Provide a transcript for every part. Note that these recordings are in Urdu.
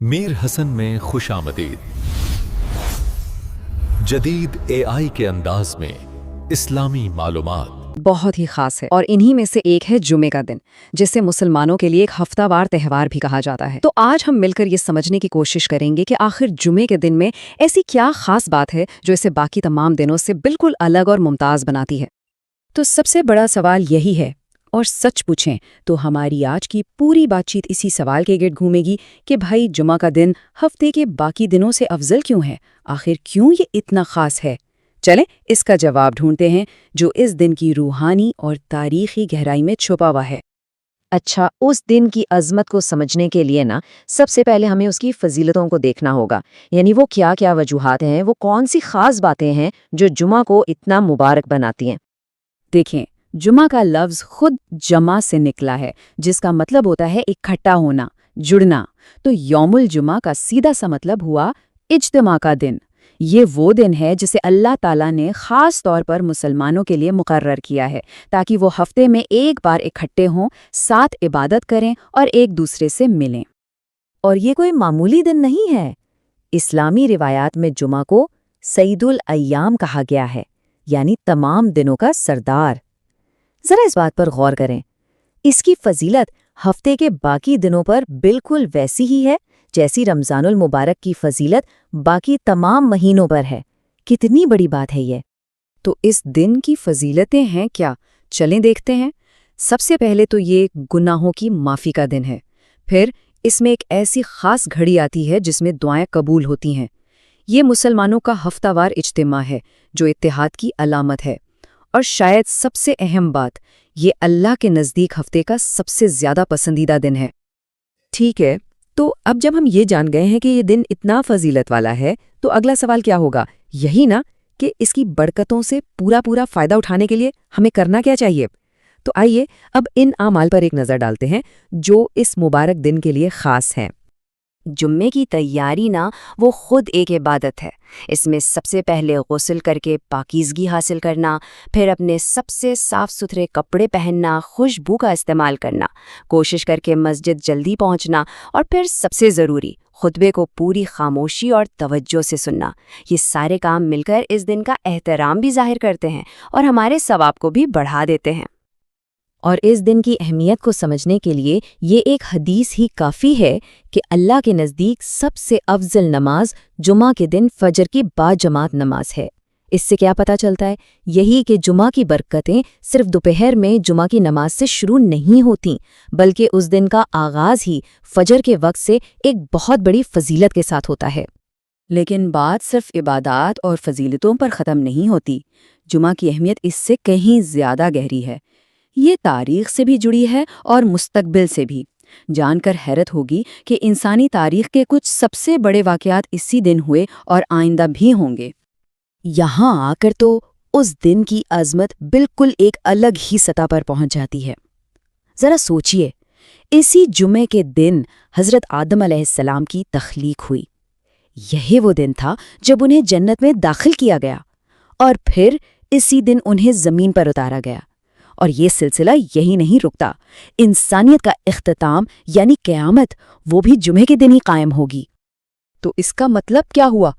میر حسن میں خوش آمدید۔ جدید AI کے انداز میں اسلامی معلومات بہت ہی خاص ہے، اور انہی میں سے ایک ہے جمعے کا دن، جسے مسلمانوں کے لیے ایک ہفتہ وار تہوار بھی کہا جاتا ہے۔ تو آج ہم مل کر یہ سمجھنے کی کوشش کریں گے کہ آخر جمعے کے دن میں ایسی کیا خاص بات ہے جو اسے باقی تمام دنوں سے بالکل الگ اور ممتاز بناتی ہے۔ تو سب سے بڑا سوال یہی ہے، اور سچ پوچھیں تو ہماری آج کی پوری بات چیت اسی سوال کے گرد گھومے گی کہ بھائی جمعہ کا دن ہفتے کے باقی دنوں سے افضل کیوں ہے؟ آخر کیوں یہ اتنا خاص ہے؟ چلیں اس کا جواب ڈھونڈتے ہیں جو اس دن کی روحانی اور تاریخی گہرائی میں چھپا ہوا ہے۔ اچھا، اس دن کی عظمت کو سمجھنے کے لیے سب سے پہلے ہمیں اس کی فضیلتوں کو دیکھنا ہوگا، یعنی وہ کیا کیا وجوہات ہیں، وہ کون سی خاص باتیں ہیں جو جمعہ کو اتنا مبارک بناتی ہیں۔ دیکھیں، جمعہ کا لفظ خود جمع سے نکلا ہے، جس کا مطلب ہوتا ہے اکٹھا ہونا، جڑنا۔ تو یوم الجمعہ کا سیدھا سا مطلب ہوا اجتماع کا دن۔ یہ وہ دن ہے جسے اللہ تعالیٰ نے خاص طور پر مسلمانوں کے لیے مقرر کیا ہے، تاکہ وہ ہفتے میں ایک بار اکٹھے ہوں، ساتھ عبادت کریں اور ایک دوسرے سے ملیں۔ اور یہ کوئی معمولی دن نہیں ہے۔ اسلامی روایات میں جمعہ کو سید الایام کہا گیا ہے، یعنی تمام دنوں کا سردار۔ ذرا اس بات پر غور کریں، اس کی فضیلت ہفتے کے باقی دنوں پر بالکل ویسی ہی ہے جیسی رمضان المبارک کی فضیلت باقی تمام مہینوں پر ہے۔ کتنی بڑی بات ہے یہ۔ تو اس دن کی فضیلتیں ہیں کیا؟ چلیں دیکھتے ہیں۔ سب سے پہلے تو یہ گناہوں کی معافی کا دن ہے۔ پھر اس میں ایک ایسی خاص گھڑی آتی ہے جس میں دعائیں قبول ہوتی ہیں۔ یہ مسلمانوں کا ہفتہ وار اجتماع ہے جو اتحاد کی علامت ہے۔ اور شاید سب سے اہم بات، یہ اللہ کے نزدیک ہفتے کا سب سے زیادہ پسندیدہ دن ہے۔ ٹھیک ہے، تو اب جب ہم یہ جان گئے ہیں کہ یہ دن اتنا فضیلت والا ہے، تو اگلا سوال کیا ہوگا؟ یہی نا کہ اس کی برکتوں سے پورا فائدہ اٹھانے کے لیے ہمیں کرنا کیا چاہیے؟ تو آئیے اب ان اعمال پر ایک نظر ڈالتے ہیں جو اس مبارک دن کے لیے خاص ہیں۔ جمعے کی تیاری وہ خود ایک عبادت ہے۔ اس میں سب سے پہلے غسل کر کے پاکیزگی حاصل کرنا، پھر اپنے سب سے صاف ستھرے کپڑے پہننا، خوشبو کا استعمال کرنا، کوشش کر کے مسجد جلدی پہنچنا، اور پھر سب سے ضروری خطبے کو پوری خاموشی اور توجہ سے سننا۔ یہ سارے کام مل کر اس دن کا احترام بھی ظاہر کرتے ہیں اور ہمارے ثواب کو بھی بڑھا دیتے ہیں۔ اور اس دن کی اہمیت کو سمجھنے کے لیے یہ ایک حدیث ہی کافی ہے کہ اللہ کے نزدیک سب سے افضل نماز جمعہ کے دن فجر کی باجماعت نماز ہے۔ اس سے کیا پتہ چلتا ہے؟ یہی کہ جمعہ کی برکتیں صرف دوپہر میں جمعہ کی نماز سے شروع نہیں ہوتیں، بلکہ اس دن کا آغاز ہی فجر کے وقت سے ایک بہت بڑی فضیلت کے ساتھ ہوتا ہے۔ لیکن بات صرف عبادات اور فضیلتوں پر ختم نہیں ہوتی۔ جمعہ کی اہمیت اس سے کہیں زیادہ گہری ہے۔ یہ تاریخ سے بھی جڑی ہے اور مستقبل سے بھی۔ جان کر حیرت ہوگی کہ انسانی تاریخ کے کچھ سب سے بڑے واقعات اسی دن ہوئے اور آئندہ بھی ہوں گے۔ یہاں آ کر تو اس دن کی عظمت بالکل ایک الگ ہی سطح پر پہنچ جاتی ہے۔ ذرا سوچئے، اسی جمعے کے دن حضرت آدم علیہ السلام کی تخلیق ہوئی۔ یہی وہ دن تھا جب انہیں جنت میں داخل کیا گیا، اور پھر اسی دن انہیں زمین پر اتارا گیا۔ اور یہ سلسلہ یہی نہیں رکتا، انسانیت کا اختتام یعنی قیامت وہ بھی جمعے کے دن ہی قائم ہوگی۔ تو اس کا مطلب کیا ہوا؟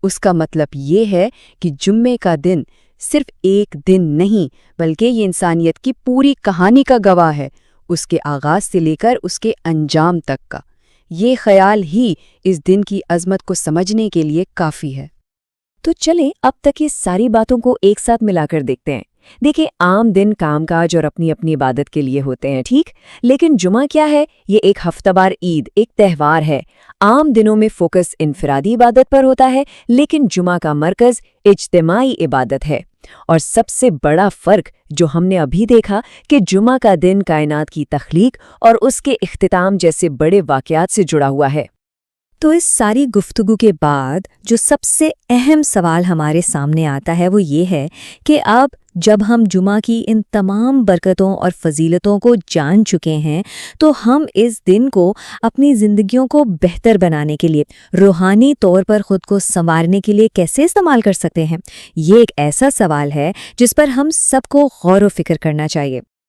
اس کا مطلب یہ ہے کہ جمعے کا دن صرف ایک دن نہیں، بلکہ یہ انسانیت کی پوری کہانی کا گواہ ہے، اس کے آغاز سے لے کر اس کے انجام تک کا۔ یہ خیال ہی اس دن کی عظمت کو سمجھنے کے لیے کافی ہے۔ تو چلیں اب تک یہ ساری باتوں کو ایک ساتھ ملا کر دیکھتے ہیں۔ دیکھیں، عام دن کام کاج اور اپنی اپنی عبادت کے لیے ہوتے ہیں، ٹھیک، لیکن جمعہ کیا ہے؟ یہ ایک ہفتہ وار عید، ایک تہوار ہے۔ عام دنوں میں فوکس انفرادی عبادت پر ہوتا ہے، لیکن جمعہ کا مرکز اجتماعی عبادت ہے۔ اور سب سے بڑا فرق جو ہم نے ابھی دیکھا کہ جمعہ کا دن کائنات کی تخلیق اور اس کے اختتام جیسے بڑے واقعات سے جڑا ہوا ہے۔ تو اس ساری گفتگو کے بعد جو سب سے اہم سوال ہمارے سامنے آتا ہے وہ یہ ہے کہ اب جب ہم جمعہ کی ان تمام برکتوں اور فضیلتوں کو جان چکے ہیں تو ہم اس دن کو اپنی زندگیوں کو بہتر بنانے کے لیے، روحانی طور پر خود کو سنوارنے کے لیے کیسے استعمال کر سکتے ہیں؟ یہ ایک ایسا سوال ہے جس پر ہم سب کو غور و فکر کرنا چاہیے۔